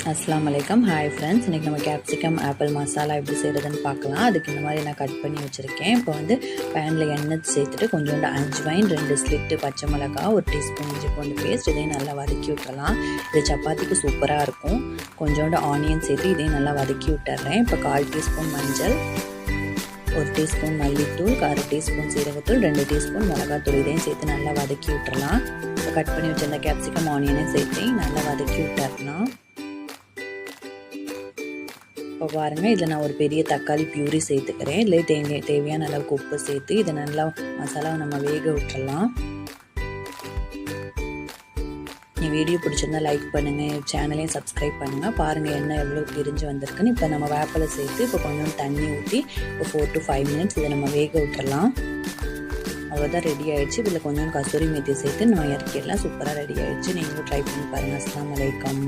அஸ்ஸலாமு அலைக்கும். Hi friends, இன்றைக்கி நம்ம கேப்சிகம் ஆப்பிள் மசாலா எப்படி செய்கிறதுன்னு பார்க்கலாம். அதுக்கு இந்த மாதிரி நான் கட் பண்ணி வச்சுருக்கேன். இப்போ வந்து பேனில் எண்ணெய் சேர்த்துட்டு கொஞ்சோண்டு அஜ்வைன், 2 ஸ்லிட்டு பச்சை மிளகா, 1 டீஸ்பூன் இஞ்சி பூண்டு பேஸ்ட், இதையும் நல்லா வதக்கி விட்டுறலாம். இது சப்பாத்திக்கு சூப்பராக இருக்கும். கொஞ்சோண்டு ஆனியன் சேர்த்து இதையும் நல்லா வதக்கி விட்டுறேன். இப்போ 1/4 டீஸ்பூன் மஞ்சள், 1 டீஸ்பூன் மல்லித்தூள், 1/2 டீஸ்பூன் சீரகத்தூள், 2 டீஸ்பூன் மிளகாத்தூள், இதையும் சேர்த்து நல்லா வதக்கி விட்டுறலாம். இப்போ கட் பண்ணி வச்சிருந்த கேப்சிகம் ஆனியனையும் சேர்த்து நல்லா வதக்கி விட்டுறலாம். இப்போ பாருங்கள், இதில் நான் ஒரு பெரிய தக்காளி பியூரி சேர்த்துக்கிறேன். இதில் தேவையான அளவுக்கு உப்பு சேர்த்து இதை நல்லா மசாலாவை நம்ம வேக விட்டுறலாம். என் வீடியோ பிடிச்சிருந்தா லைக் பண்ணுங்கள், சேனலையும் சப்ஸ்கிரைப் பண்ணுங்கள். பாருங்கள் எண்ணெய் எவ்வளோ பிரிஞ்சு வந்திருக்குன்னு. இப்போ நம்ம வேப்பிலை சேர்த்து இப்போ கொஞ்சம் தண்ணி ஊற்றி இப்போ 4 to 5 minutes இதை நம்ம வேக விட்டுறலாம். அவ்வளோதான், ரெடி ஆகிடுச்சு. இதில் கொஞ்சம் கசூரி மேத்தி சேர்த்து நம்ம இறக்கிடலாம். சூப்பராக ரெடி ஆகிடுச்சு. நீங்களும் ட்ரை பண்ணி பாருங்கள். அஸ்ஸலாமு அலைக்கும்.